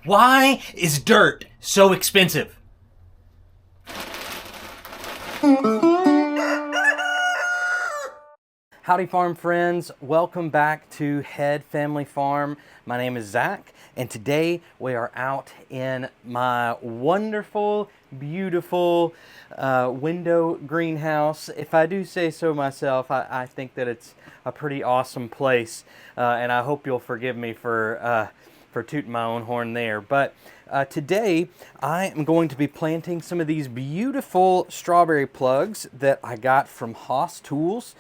Why is dirt so expensive? Howdy farm friends, welcome back to Head Family Farm. My name is Zach and today we are out in my wonderful, beautiful window greenhouse. If I do say so myself, I think that it's a pretty awesome place and I hope you'll forgive me for tooting my own horn there. But today I am going to be planting some of these beautiful strawberry plugs that I got from Haas Tools.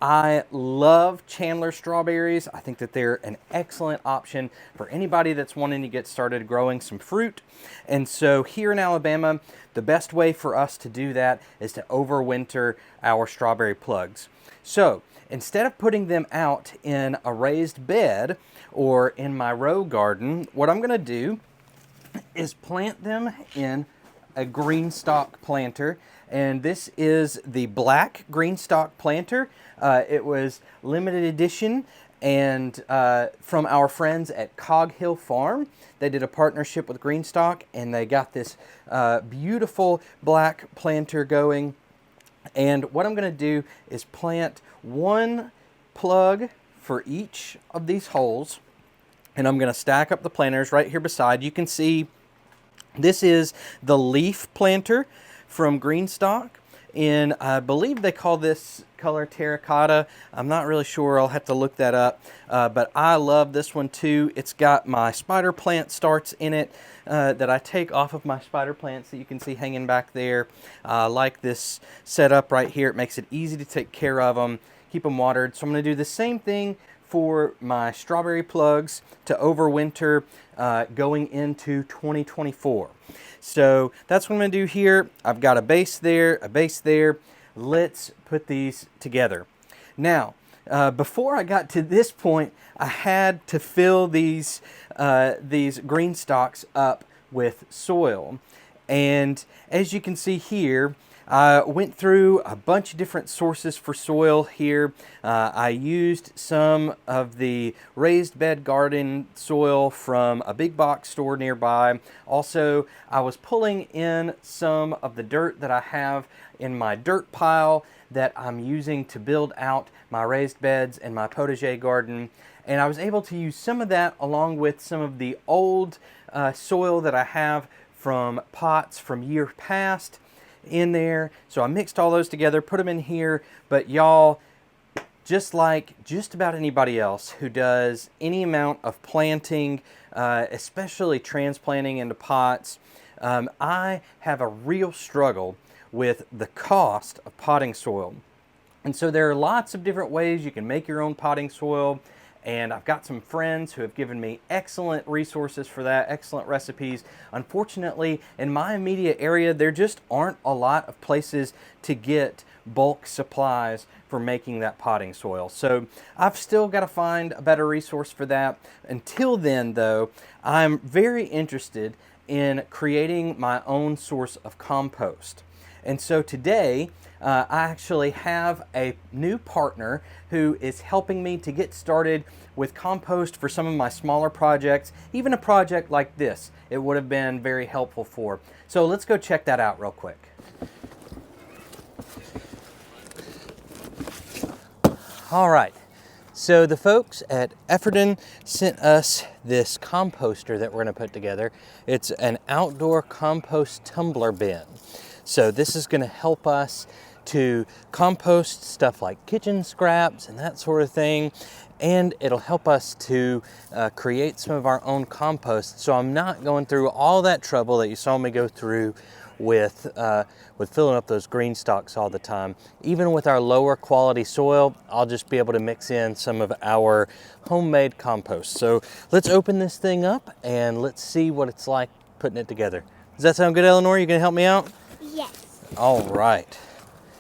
I love Chandler strawberries. I think that they're an excellent option for anybody that's wanting to get started growing some fruit. And so here in Alabama, the best way for us to do that is to overwinter our strawberry plugs. So instead of putting them out in a raised bed or in my row garden, what I'm gonna do is plant them in a green stalk planter. And this is the black green stalk planter. It was limited edition and from our friends at Cog Hill Farm. They did a partnership with Greenstock and they got this beautiful black planter going. And what I'm gonna do is plant one plug for each of these holes. And I'm gonna stack up the planters right here beside. You can see this is the leaf planter from Greenstock. And I believe they call this color terracotta. I'm not really sure, I'll have to look that up. But I love this one too. It's got my spider plant starts in it that I take off of my spider plants that you can see hanging back there. I like this setup right here. It makes it easy to take care of them, keep them watered. So I'm gonna do the same thing for my strawberry plugs to overwinter going into 2024. So that's what I'm gonna do here. I've got a base there, a base there. Let's put these together. Now, before I got to this point, I had to fill these green stalks up with soil. And as you can see here, I went through a bunch of different sources for soil here. I used some of the raised bed garden soil from a big box store nearby. Also, I was pulling in some of the dirt that I have in my dirt pile that I'm using to build out my raised beds and my potager garden. And I was able to use some of that along with some of the old soil that I have from pots from years past in there. So I mixed all those together, put them in here. But y'all, just like just about anybody else who does any amount of planting, especially transplanting into pots, I have a real struggle with the cost of potting soil. And so there are lots of different ways you can make your own potting soil. And I've got some friends who have given me excellent resources for that, excellent recipes. Unfortunately, in my immediate area, there just aren't a lot of places to get bulk supplies for making that potting soil. So I've still got to find a better resource for that. Until then, though, I'm very interested in creating my own source of compost. And so today, I actually have a new partner who is helping me to get started with compost for some of my smaller projects. Even a project like this, it would have been very helpful for. So let's go check that out real quick. All right, so the folks at EFURDEN sent us this composter that we're gonna put together. It's an outdoor compost tumbler bin. So this is gonna help us to compost stuff like kitchen scraps and that sort of thing. And it'll help us to create some of our own compost. So I'm not going through all that trouble that you saw me go through with filling up those green stalks all the time. Even with our lower quality soil, I'll just be able to mix in some of our homemade compost. So let's open this thing up and let's see what it's like putting it together. Does that sound good, Eleanor? You gonna help me out? Yes. All right.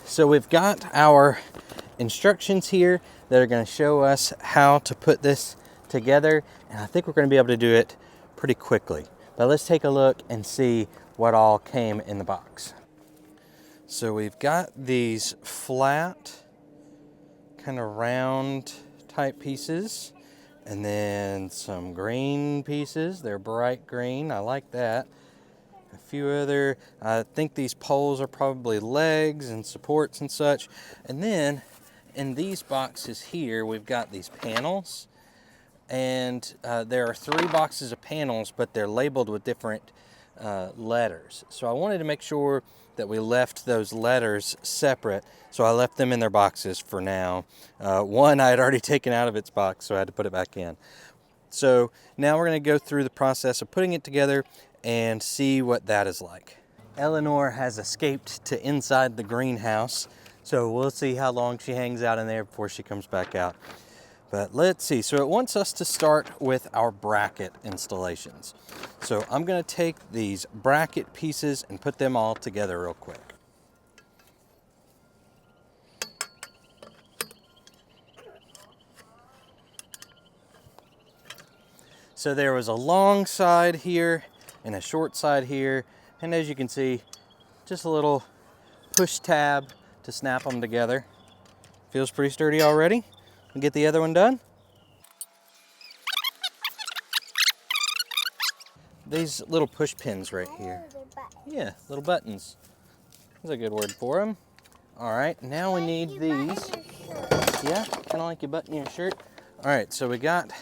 So we've got our instructions here that are going to show us how to put this together. And I think we're going to be able to do it pretty quickly. But let's take a look and see what all came in the box. So we've got these flat, kind of round type pieces. And then some green pieces. They're bright green. I like that. A few other, I think these poles are probably legs and supports and such. And then in these boxes here, we've got these panels. And there are 3 boxes of panels, but they're labeled with different letters. So I wanted to make sure that we left those letters separate. So I left them in their boxes for now. One I had already taken out of its box, so I had to put it back in. So now we're going to go through the process of putting it together and see what that is like. Eleanor has escaped to inside the greenhouse, so we'll see how long she hangs out in there before she comes back out. But let's see, so it wants us to start with our bracket installations. So I'm going to take these bracket pieces and put them all together real quick. So there was a long side here and a short side here, and as you can see, just a little push tab to snap them together. Feels pretty sturdy already. And get the other one done. These little push pins right here. Yeah, little buttons. That's a good word for them. All right, now we need these. Yeah, kind of like you button your shirt. All right, so we got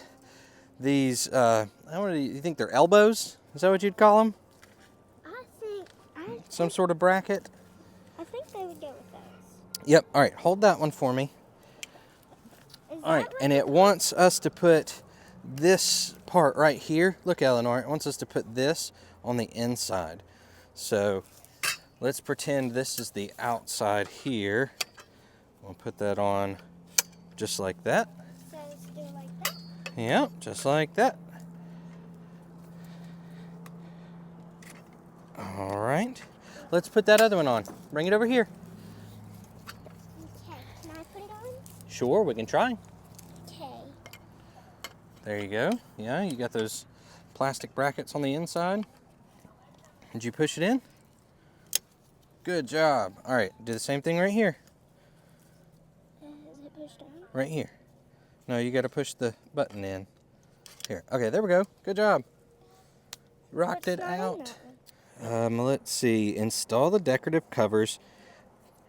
these, you think they're elbows? Is that what you'd call them? Some sort of bracket? I think they would go with those. Yep, all right, hold that one for me. All right, and it wants us to put this part right here. Look, Eleanor, it wants us to put this on the inside. So let's pretend this is the outside here. We'll put that on just like that. So let's do it like that? Yep, just like that. All right, let's put that other one on. Bring it over here. Okay, can I put it on? Sure, we can try. Okay. There you go. Yeah, you got those plastic brackets on the inside. Did you push it in? Good job. All right, do the same thing right here. Is it pushed on? Right here. No, you got to push the button in. Here. Okay, there we go. Good job. Rocked it out. Let's see. Install the decorative covers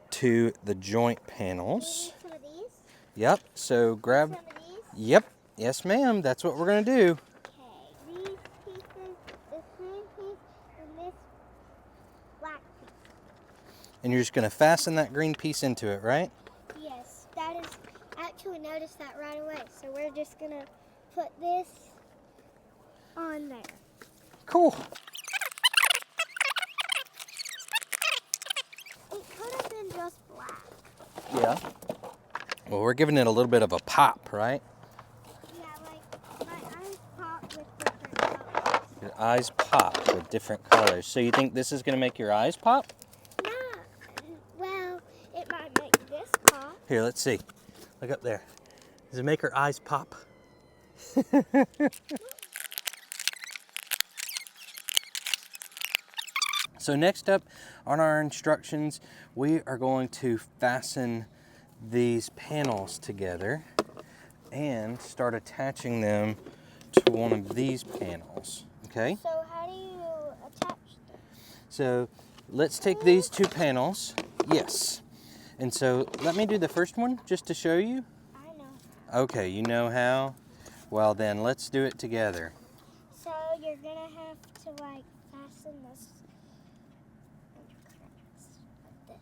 to the joint panels. Some of these? Yep. So grab. Some of these? Yep. Yes, ma'am. That's what we're going to do. Okay. These pieces, this green piece, and this black piece. And you're just going to fasten that green piece into it, right? Yes. That is, I actually noticed that right away. So we're just going to put this on there. Cool. It could have been just black. Yeah. Well, we're giving it a little bit of a pop, right? Yeah, like my eyes pop with different colors. Your eyes pop with different colors. So you think this is going to make your eyes pop? No. Well, it might make this pop. Here, let's see. Look up there. Does it make her eyes pop? So next up on our instructions, we are going to fasten these panels together and start attaching them to one of these panels, okay? So how do you attach them? So let's take these 2 panels, yes. And so let me do the first one just to show you. I know. Okay, you know how? Well then, let's do it together. So you're gonna have to like fasten this like this.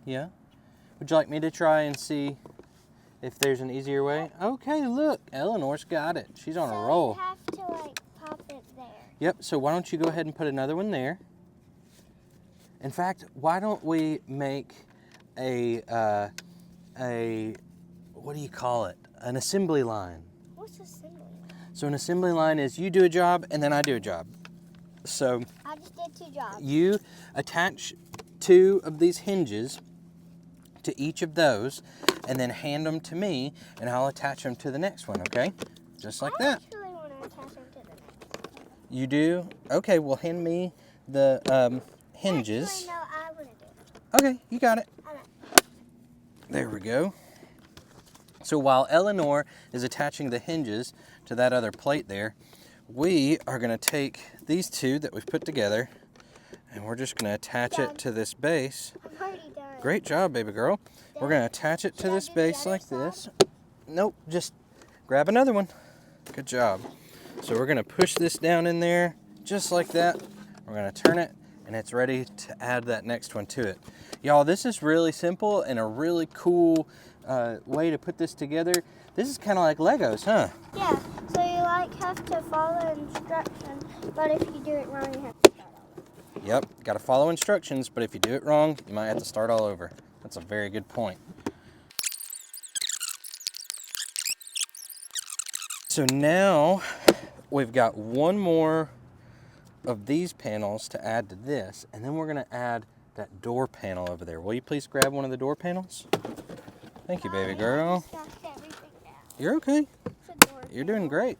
Yeah? Would you like me to try and see if there's an easier way? Okay, look, Eleanor's got it. She's on a roll. So you have to like pop it there. Yep, so why don't you go ahead and put another one there. In fact, why don't we make a what do you call it? An assembly line. What's assembly line? So an assembly line is you do a job and then I do a job. So I just did 2 jobs. you attach 2 of these hinges to each of those and then hand them to me and I'll attach them to the next one, okay? Just like that. I actually want to attach them to the next one. You do? Okay, well hand me the hinges. Actually, no, I want to do it. Okay, you got it. All right. There we go. So while Eleanor is attaching the hinges to that other plate there, we are going to take these two that we've put together and we're just going to attach it to this base. I've already done. Great job, baby girl. We're going to attach it to this base like this. Nope, just grab another one. Good job. So we're going to push this down in there just like that. We're going to turn it and it's ready to add that next one to it. Y'all, this is really simple and a really cool way to put this together. This is kind of like Legos, huh? Yeah, so you like have to follow instructions, but if you do it wrong, you have to start all over. Yep, got to follow instructions, but if you do it wrong, you might have to start all over. That's a very good point. So now we've got one more of these panels to add to this, and then we're going to add that door panel over there. Will you please grab one of the door panels? Thank you, baby girl. You're okay. You're doing great.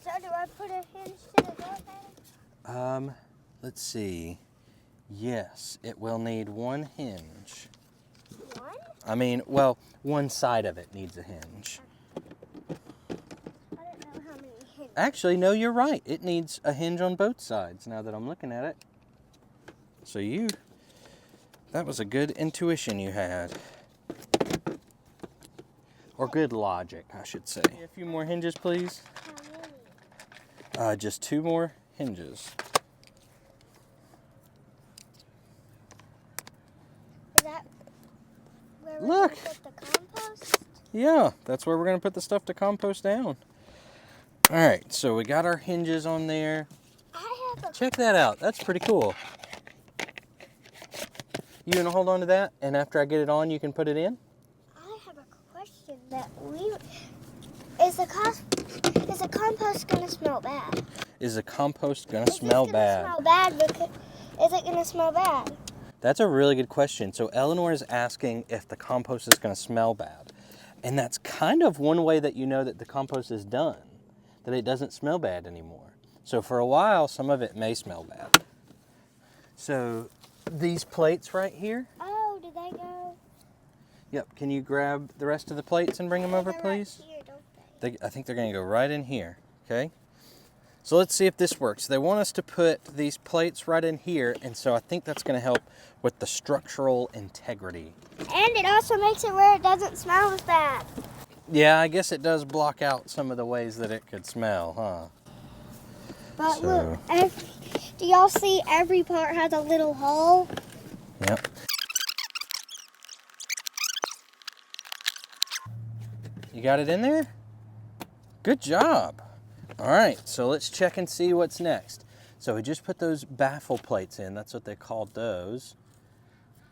So do I put a hinge to the door panel? Let's see. Yes, it will need one hinge. One? I mean, well, one side of it needs a hinge. I don't know how many hinges. Actually, no, you're right. It needs a hinge on both sides now that I'm looking at it. So that was a good intuition you had. Or good logic, I should say. A few more hinges, please. How many? Just 2 more hinges. Is that where we're Look. going to put the compost? Yeah, that's where we're going to put the stuff to compost down. All right, so we got our hinges on there. I have a Check that out. That's pretty cool. You going to hold on to that, and after I get it on, you can put it in? I have a question that is the compost gonna smell bad? Is the compost going to smell bad? Smell bad because is it gonna smell bad? That's a really good question. So Eleanor is asking if the compost is going to smell bad. And that's kind of one way that you know that the compost is done, that it doesn't smell bad anymore. So for a while, some of it may smell bad. So these plates right here. Oh, did they go? Yep, can you grab the rest of the plates and bring them over, They're please? Right here, don't they? I think they're going to go right in here, okay? So let's see if this works. They want us to put these plates right in here, and so I think that's going to help with the structural integrity. And it also makes it where it doesn't smell as bad. Yeah, I guess it does block out some of the ways that it could smell, huh? But look, do y'all see every part has a little hole? Yep. You got it in there? Good job. All right, so let's check and see what's next. So we just put those baffle plates in. That's what they called those.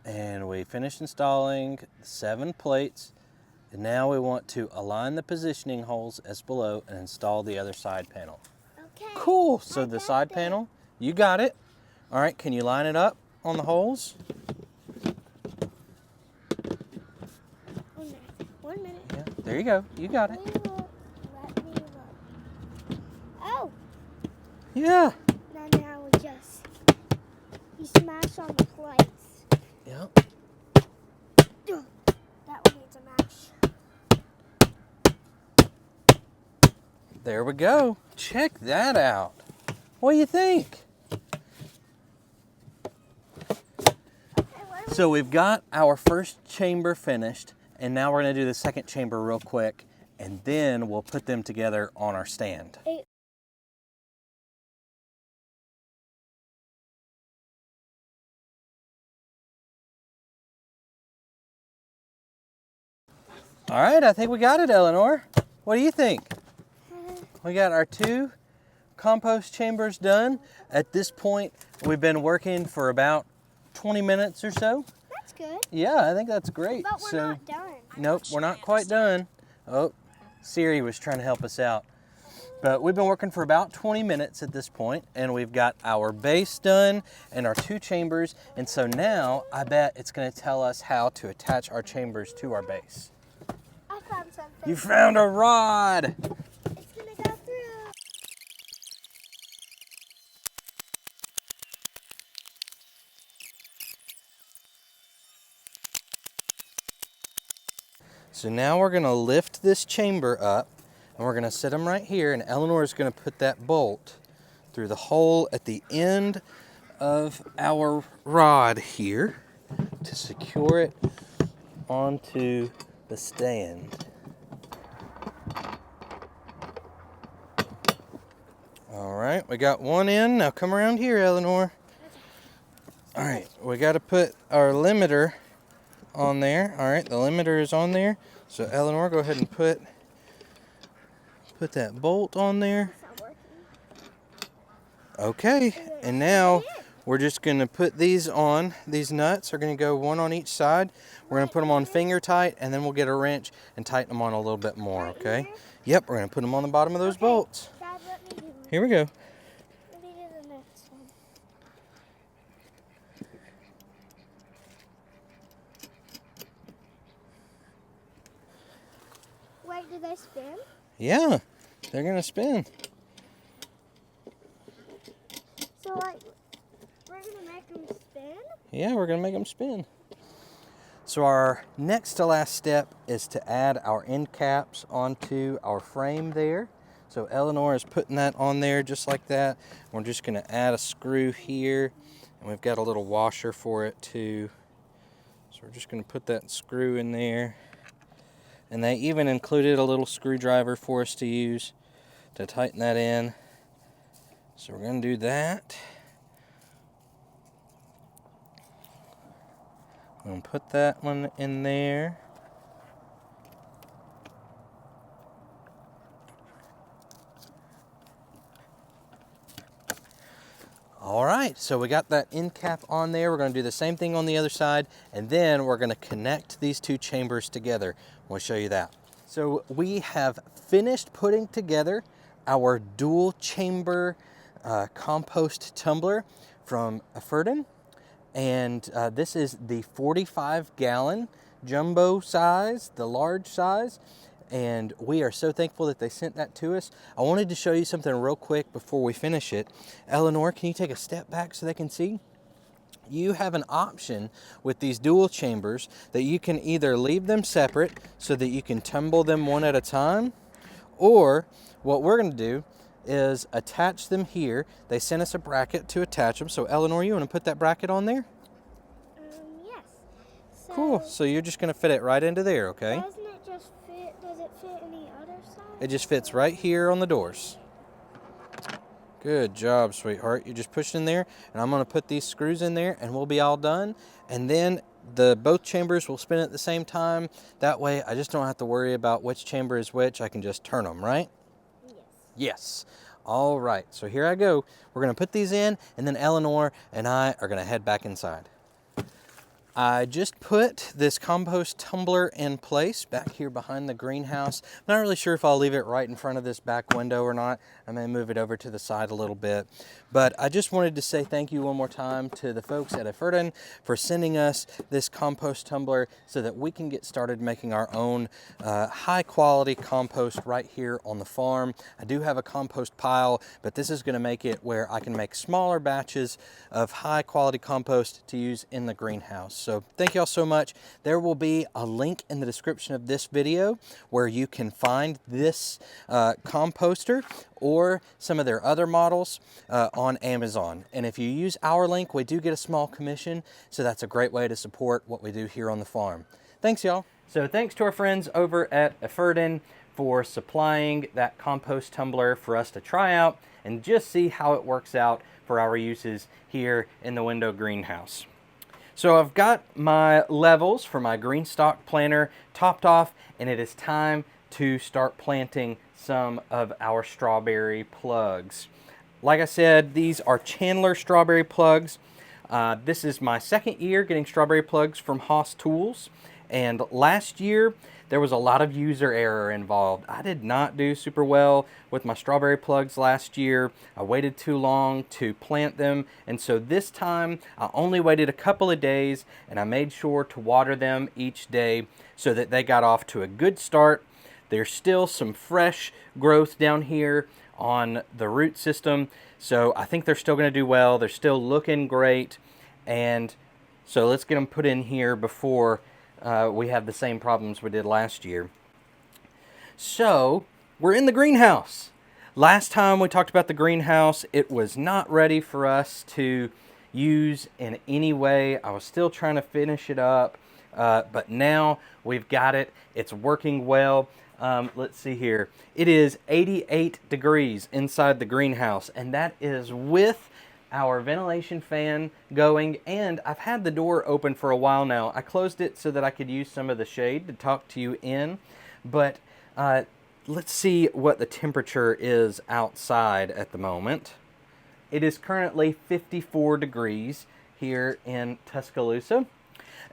And we finished installing 7 plates. And now we want to align the positioning holes as below and install the other side panel. Okay. Cool. So the side panel, you got it. All right, can you line it up on the holes? 1 minute. Yeah, there you go. You got it. Let me look. Oh, Yeah. now we just smash on the plates. Yep. That one needs a mash. There we go. Check that out. What do you think? So we've got our first chamber finished, and now we're going to do the second chamber real quick, and then we'll put them together on our stand. All right, I think we got it, Eleanor. What do you think? We got our 2 compost chambers done. At this point, we've been working for about 20 minutes or so. That's good. Yeah, I think that's great. But we're not done. Nope, we're not quite done. Oh, Siri was trying to help us out. But we've been working for about 20 minutes at this point, and we've got our base done and our 2 chambers. And so now I bet it's going to tell us how to attach our chambers to our base. I found something. You found a rod. It's gonna go through. So now we're going to lift this chamber up, and we're going to set them right here, and Eleanor is going to put that bolt through the hole at the end of our rod here to secure it onto the stand. All right, we got one in. Now come around here, Eleanor. All right, we got to put our limiter on there. All right, the limiter is on there. So Eleanor, go ahead and put that bolt on there. Okay, and now we're just going to put these on. These nuts are going to go one on each side. We're going to put them on finger tight, and then we'll get a wrench and tighten them on a little bit more, okay? Yep, we're going to put them on the bottom of those bolts. Here we go. Let me do the next one. Wait, do they spin? Yeah, they're going to spin. So, like, we're going to make them spin? Yeah, we're going to make them spin. So our next to last step is to add our end caps onto our frame there. So Eleanor is putting that on there just like that. We're just going to add a screw here, and we've got a little washer for it too. So we're just going to put that screw in there. And they even included a little screwdriver for us to use to tighten that in. So we're going to do that. I'm going to put that one in there. All right, so we got that end cap on there. We're going to do the same thing on the other side, and then we're going to connect these two chambers together. We'll show you that. So we have finished putting together our dual chamber compost tumbler from EFURDEN, and this is the 45-gallon jumbo size, the large size. And we are so thankful that they sent that to us. I wanted to show you something real quick before we finish it. Eleanor, can you take a step back so they can see? You have an option with these dual chambers that you can either leave them separate so that you can tumble them one at a time, or what we're going to do is attach them here. They sent us a bracket to attach them. So Eleanor, you want to put that bracket on there? Yes. So Cool. So you're just going to fit it right into there, okay? Doesn't it just fit? Does it fit any other side? It just fits right here on the doors. Good job, sweetheart. You just push it in there, and I'm going to put these screws in there, and we'll be all done. And then both chambers will spin at the same time. That way, I just don't have to worry about which chamber is which. I can just turn them, right? Yes. Yes. All right. So here I go. We're going to put these in, and then Eleanor and I are going to head back inside. I just put this compost tumbler in place back here behind the greenhouse. I'm not really sure if I'll leave it right in front of this back window or not. I may move it over to the side a little bit. But I just wanted to say thank you one more time to the folks at EFURDEN for sending us this compost tumbler so that we can get started making our own high quality compost right here on the farm. I do have a compost pile, but this is going to make it where I can make smaller batches of high quality compost to use in the greenhouse. So thank y'all so much. There will be a link in the description of this video where you can find this composter or some of their other models on Amazon. And if you use our link, we do get a small commission. So that's a great way to support what we do here on the farm. Thanks, y'all. So thanks to our friends over at EFURDEN for supplying that compost tumbler for us to try out and just see how it works out for our uses here in the window greenhouse. So I've got my levels for my green stock planter topped off, and it is time to start planting some of our strawberry plugs. Like I said, these are Chandler strawberry plugs. This is my second year getting strawberry plugs from Haas Tools, and last year there was a lot of user error involved. I did not do super well with my strawberry plugs last year. I waited too long to plant them, and so this time I only waited a couple of days, and I made sure to water them each day so that they got off to a good start. There's still some fresh growth down here on the root system, so I think they're still going to do well. They're still looking great, and so let's get them put in here before we have the same problems we did last year. So we're in the greenhouse. Last time we talked about the greenhouse, it was not ready for us to use in any way. I was still trying to finish it up, but now we've got it. It's working well. Let's see here. It is 88 degrees inside the greenhouse, and that is with our ventilation fan going, and I've had the door open for a while now. I closed it so that I could use some of the shade to talk to you in, but let's see what the temperature is outside at the moment. It is currently 54 degrees here in Tuscaloosa,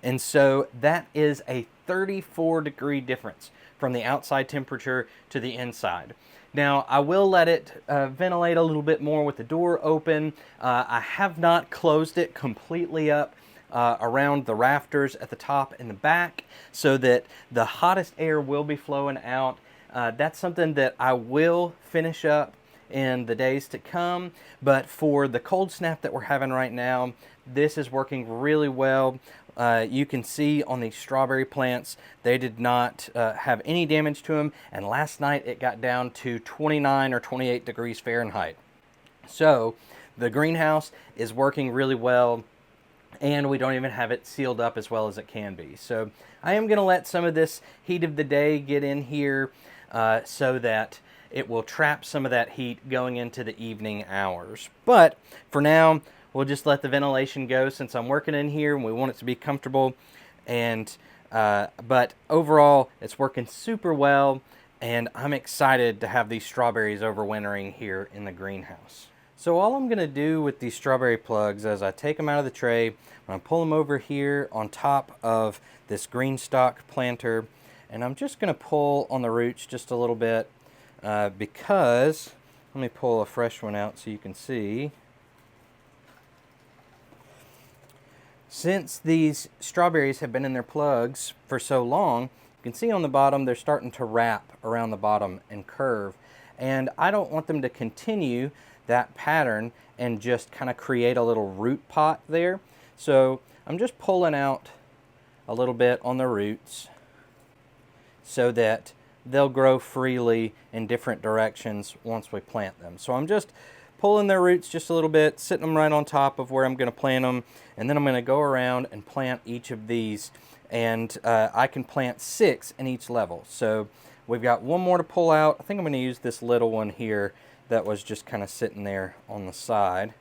and so that is a 34-degree difference from the outside temperature to the inside. Now, I will let it ventilate a little bit more with the door open. I have not closed it completely up around the rafters at the top and the back so that the hottest air will be flowing out. That's something that I will finish up in the days to come, but for the cold snap that we're having right now, this is working really well. You can see on these strawberry plants, they did not have any damage to them, and last night it got down to 29 or 28 degrees Fahrenheit. So the greenhouse is working really well, and we don't even have it sealed up as well as it can be. So I am going to let some of this heat of the day get in here so that it will trap some of that heat going into the evening hours. But for now, we'll just let the ventilation go since I'm working in here and we want it to be comfortable. And but overall, it's working super well, and I'm excited to have these strawberries overwintering here in the greenhouse. So all I'm going to do with these strawberry plugs is I take them out of the tray, I'm going to pull them over here on top of this green stock planter, and I'm just going to pull on the roots just a little bit because, let me pull a fresh one out so you can see. Since these strawberries have been in their plugs for so long, you can see on the bottom they're starting to wrap around the bottom and curve. And I don't want them to continue that pattern and just kind of create a little root pot there. So I'm just pulling out a little bit on the roots so that they'll grow freely in different directions once we plant them. So I'm just pulling their roots just a little bit, sitting them right on top of where I'm going to plant them, and then I'm going to go around and plant each of these, and I can plant 6 in each level. So we've got one more to pull out. I think I'm going to use this little one here that was just kind of sitting there on the side,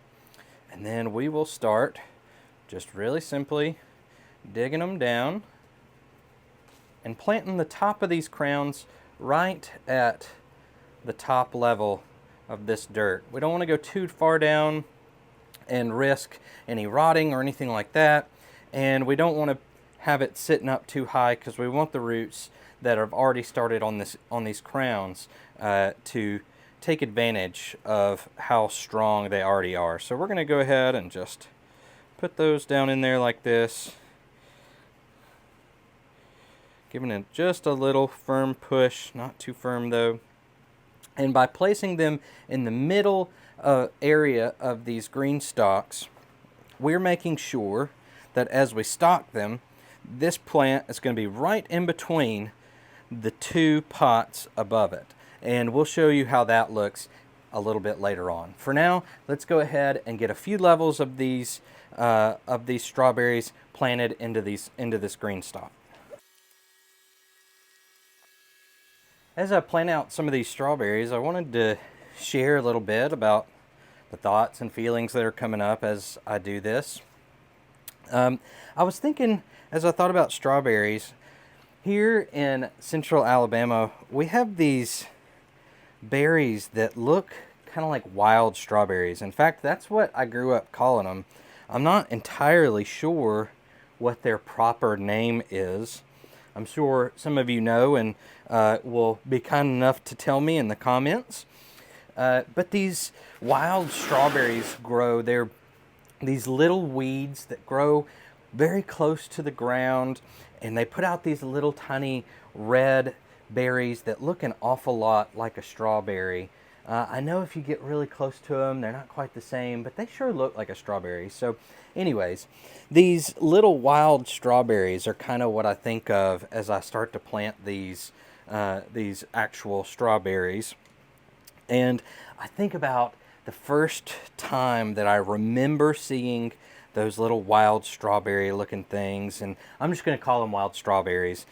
and then we will start just really simply digging them down and planting the top of these crowns right at the top level of this dirt. We don't want to go too far down and risk any rotting or anything like that, and we don't want to have it sitting up too high because we want the roots that have already started on these crowns to take advantage of how strong they already are. So we're going to go ahead and just put those down in there like this, giving it just a little firm push, not too firm though. And by placing them in the middle area of these green stalks, we're making sure that as we stock them, this plant is going to be right in between the 2 pots above it. And we'll show you how that looks a little bit later on. For now, let's go ahead and get a few levels of these strawberries planted into this green stalk. As I plant out some of these strawberries, I wanted to share a little bit about the thoughts and feelings that are coming up as I do this. I was thinking, as I thought about strawberries, here in central Alabama, we have these berries that look kind of like wild strawberries. In fact, that's what I grew up calling them. I'm not entirely sure what their proper name is. I'm sure some of you know and will be kind enough to tell me in the comments. But these wild strawberries grow. They're these little weeds that grow very close to the ground, and they put out these little tiny red berries that look an awful lot like a strawberry. I know if you get really close to them, they're not quite the same, but they sure look like a strawberry. So anyways, these little wild strawberries are kind of what I think of as I start to plant these actual strawberries. And I think about the first time that I remember seeing those little wild strawberry looking things, and I'm just going to call them wild strawberries.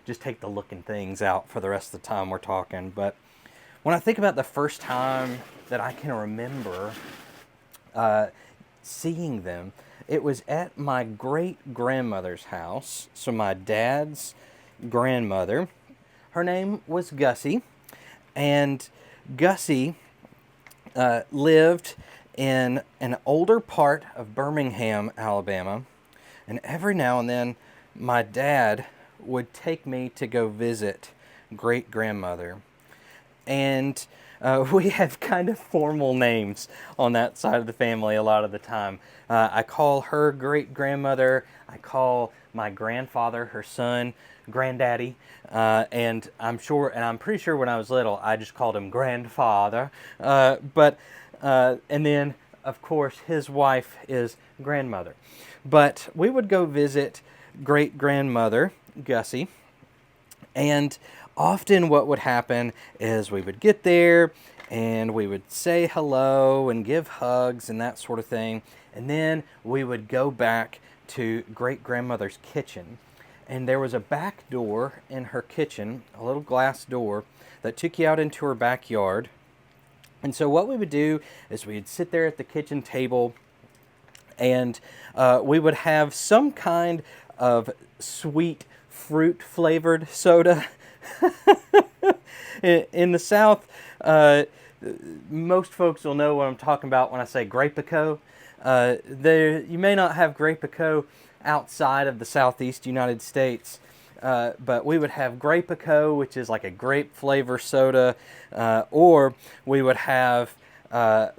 Just take the looking things out for the rest of the time we're talking. But when I think about the first time that I can remember seeing them, it was at my great grandmother's house. So my dad's grandmother, her name was Gussie, and Gussie lived in an older part of Birmingham, Alabama, and every now and then my dad would take me to go visit great grandmother. And we have kind of formal names on that side of the family a lot of the time. I call her great grandmother, I call my grandfather, her son, granddaddy, and I'm pretty sure when I was little I just called him grandfather. And then of course his wife is grandmother. But we would go visit great grandmother Gussie, and often what would happen is we would get there and we would say hello and give hugs and that sort of thing. And then we would go back to great grandmother's kitchen. And there was a back door in her kitchen, a little glass door that took you out into her backyard. And so what we would do is we'd sit there at the kitchen table and we would have some kind of sweet fruit flavored soda. In the South, most folks will know what I'm talking about when I say Grape-A-Co. You may not have Grape-A-Co outside of the Southeast United States, but we would have Grape-A-Co, which is like a grape flavor soda, or we would have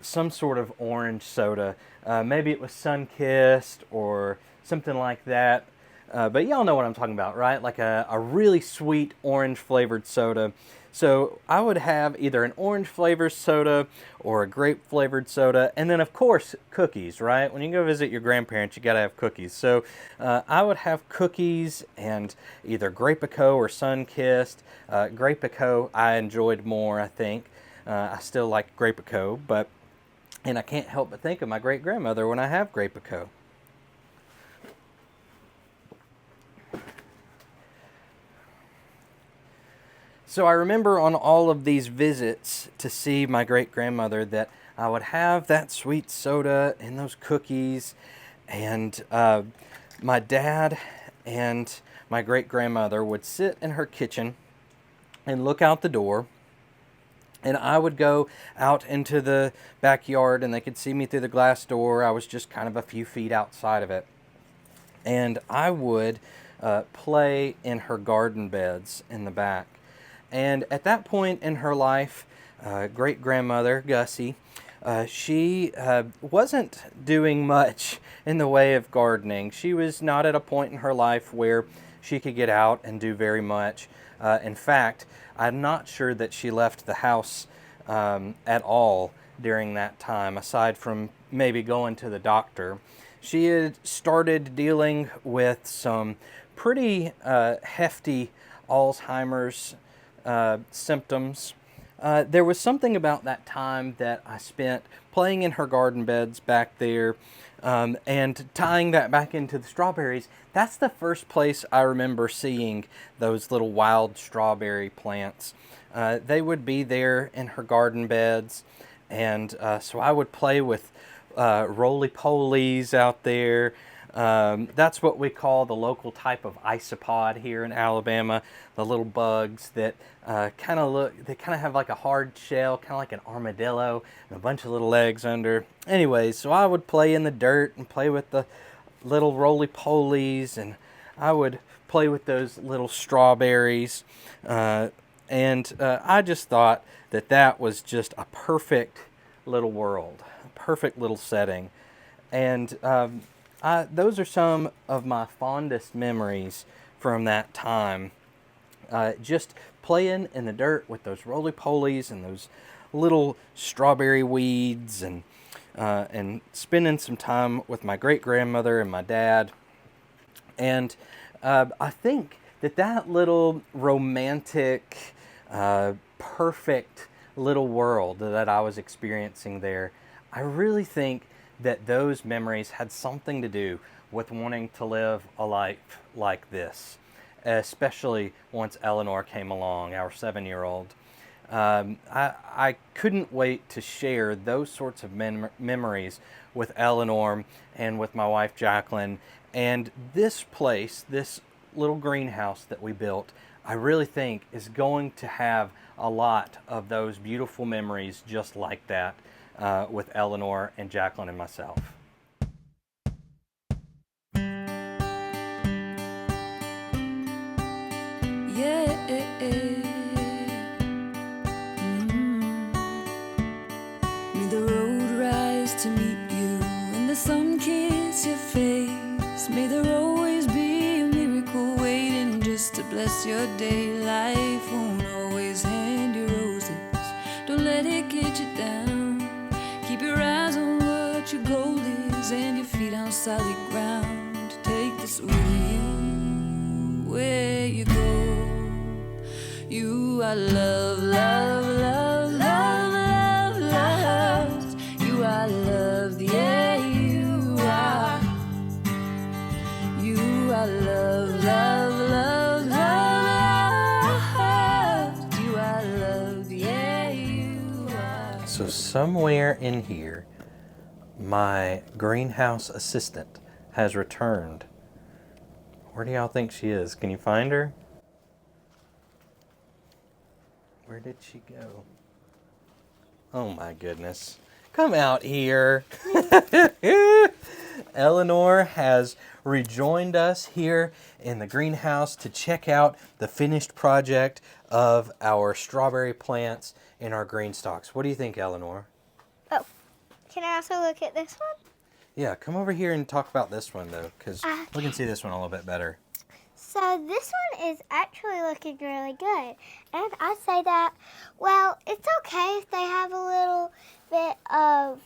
some sort of orange soda. Maybe it was Sun-Kissed or something like that. But y'all know what I'm talking about, right? Like a really sweet orange flavored soda. So I would have either an orange flavored soda or a grape flavored soda. And then of course, cookies, right? When you go visit your grandparents, you gotta have cookies. So I would have cookies and either Grape-A-Co or Sun-Kissed. Grape-A-Co I enjoyed more, I think. I still like Grape-A-Co, and I can't help but think of my great grandmother when I have Grape-A-Co. So I remember on all of these visits to see my great-grandmother that I would have that sweet soda and those cookies, and my dad and my great-grandmother would sit in her kitchen and look out the door, and I would go out into the backyard and they could see me through the glass door. I was just kind of a few feet outside of it, and I would play in her garden beds in the back. And at that point in her life, great-grandmother Gussie, she wasn't doing much in the way of gardening. She was not at a point in her life where she could get out and do very much. In fact, I'm not sure that she left the house at all during that time, aside from maybe going to the doctor. She had started dealing with some pretty hefty Alzheimer's symptoms. There was something about that time that I spent playing in her garden beds back there and tying that back into the strawberries. That's the first place I remember seeing those little wild strawberry plants. They would be there in her garden beds, and so I would play with roly-polies out there. That's what we call the local type of isopod here in Alabama. The little bugs that kind of have like a hard shell, kind of like an armadillo, and a bunch of little legs under. Anyways, so I would play in the dirt and play with the little roly-polies, and I would play with those little strawberries. And I just thought that was just a perfect little world, a perfect little setting. And those are some of my fondest memories from that time. Just playing in the dirt with those roly-polies and those little strawberry weeds and spending some time with my great-grandmother and my dad. And I think that little romantic, perfect little world that I was experiencing there, I really think that those memories had something to do with wanting to live a life like this, especially once Eleanor came along, our 7-year-old. I couldn't wait to share those sorts of memories with Eleanor and with my wife Jacqueline. And this place, this little greenhouse that we built, I really think is going to have a lot of those beautiful memories just like that with Eleanor and Jacqueline and myself. May the road rise to meet you and the sun kiss your face. May there always be a miracle waiting just to bless your day. Life won't always hand you roses. Don't let it get you down. Keep your eyes on what your goal is and your feet on solid ground. Take this with you where you go. You are love, love, love, love, love, love. You are love, yeah, you are. You are love, love, love, love, love. You are love, yeah, you are. So somewhere in here, my greenhouse assistant has returned. Where do y'all think she is? Can you find her? Where did she go? Oh my goodness. Come out here. Eleanor has rejoined us here in the greenhouse to check out the finished project of our strawberry plants in our green stalks. What do you think, Eleanor? Oh, can I also look at this one? Yeah, come over here and talk about this one though, because we can see this one a little bit better. So this one is actually looking really good. And I say that, well, it's okay if they have a little bit of...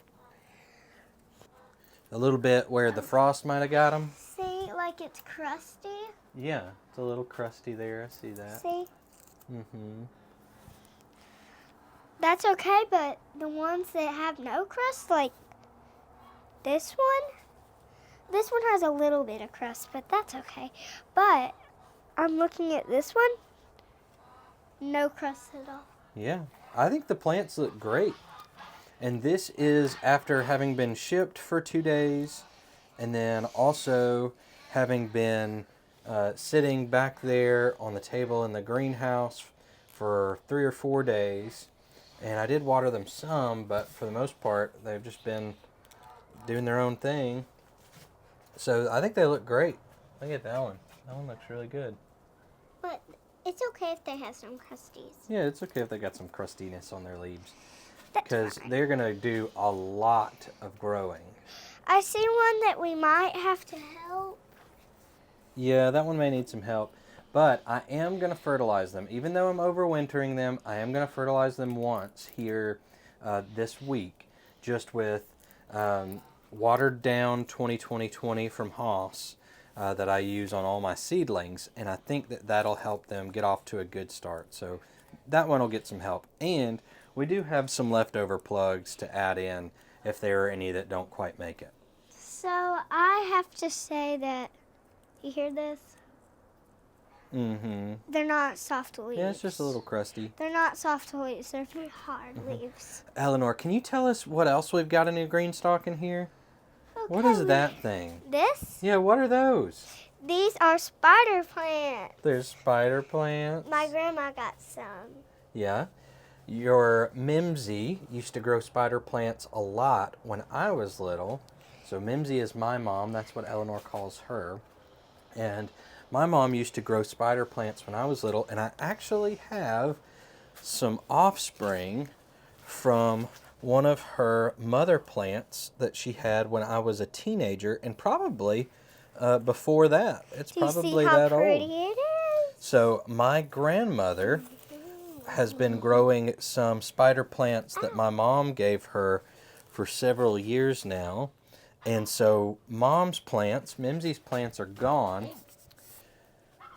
A little bit where the frost might have got them. See, like it's crusty. Yeah, it's a little crusty there. I see that. See? Mm-hmm. That's okay, but the ones that have no crust, like this one has a little bit of crust, but that's okay. But I'm looking at this one, no crust at all. Yeah, I think the plants look great. And this is after having been shipped for 2 days and then also having been sitting back there on the table in the greenhouse for 3 or 4 days. And I did water them some, but for the most part, they've just been doing their own thing. So I think they look great. Look at that one. That one looks really good. But it's okay if they have some crusties. Yeah, it's okay if they got some crustiness on their leaves. That's Because fine. they're going to do a lot of growing. I see one that we might have to help. Yeah, that one may need some help. But I am going to fertilize them. Even though I'm overwintering them, I am going to fertilize them once here this week. Just with watered down 20-20-20 from Haas that I use on all my seedlings. And I think that that'll help them get off to a good start. So that one will get some help. And we do have some leftover plugs to add in if there are any that don't quite make it. So I have to say that, you hear this? Mm-hmm. They're not soft leaves. Yeah, it's just a little crusty. They're not soft leaves. They're very hard leaves. Eleanor, can you tell us what else we've got in a green stalk in here? What is that thing? This? Yeah, what are those? These are spider plants. There's spider plants. My grandma got some. Yeah. Your Mimsy used to grow spider plants a lot when I was little. So Mimsy is my mom. That's what Eleanor calls her. And my mom used to grow spider plants when I was little. And I actually have some offspring from one of her mother plants that she had when I was a teenager. And probably before that. It's Do you probably see how that pretty old. it is? So my grandmother has been growing some spider plants that my mom gave her for several years now. And so Mom's plants, Mimsy's plants are gone,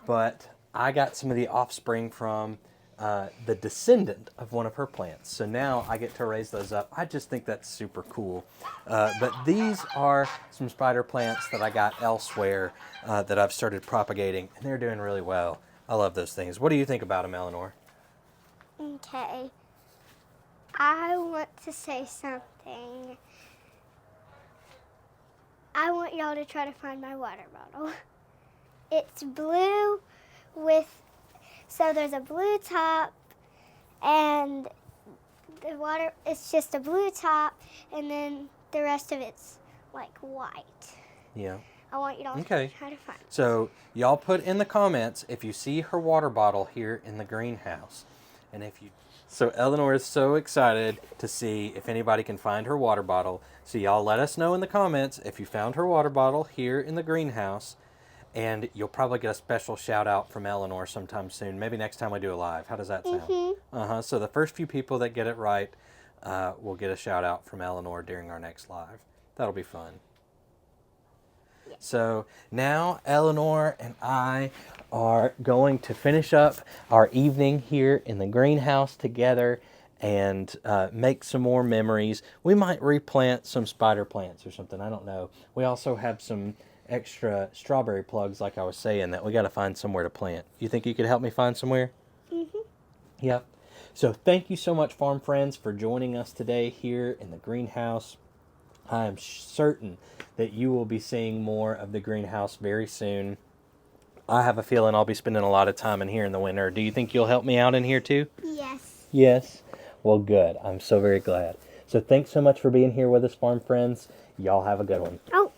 but I got some of the offspring from the descendant of one of her plants. So now I get to raise those up. I just think that's super cool. But these are some spider plants that I got elsewhere that I've started propagating, and they're doing really well. I love those things. What do you think about them, Eleanor? Okay. I want to say something. I want y'all to try to find my water bottle. It's blue so there's a blue top, and the water, it's just a blue top, and then the rest of it's like white. Yeah. I want y'all to try to find it. So y'all put in the comments if you see her water bottle here in the greenhouse. And so Eleanor is so excited to see if anybody can find her water bottle. So y'all let us know in the comments if you found her water bottle here in the greenhouse. And you'll probably get a special shout out from Eleanor sometime soon. Maybe next time we do a live. How does that sound? Mm-hmm. So the first few people that get it right will get a shout out from Eleanor during our next live. That'll be fun. Yeah. So now Eleanor and I are going to finish up our evening here in the greenhouse together and make some more memories. We might replant some spider plants or something. I don't know. We also have some extra strawberry plugs, like I was saying, that we got to find somewhere to plant. You think you could help me find somewhere? Mm-hmm. Yep. So thank you so much, farm friends, for joining us today here in the greenhouse. I am certain that you will be seeing more of the greenhouse very soon. I have a feeling I'll be spending a lot of time in here in the winter. Do you think you'll help me out in here too? Yes. Yes? Well, good. I'm so very glad. So thanks so much for being here with us, farm friends. Y'all have a good one. Oh.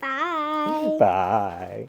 Bye. Bye.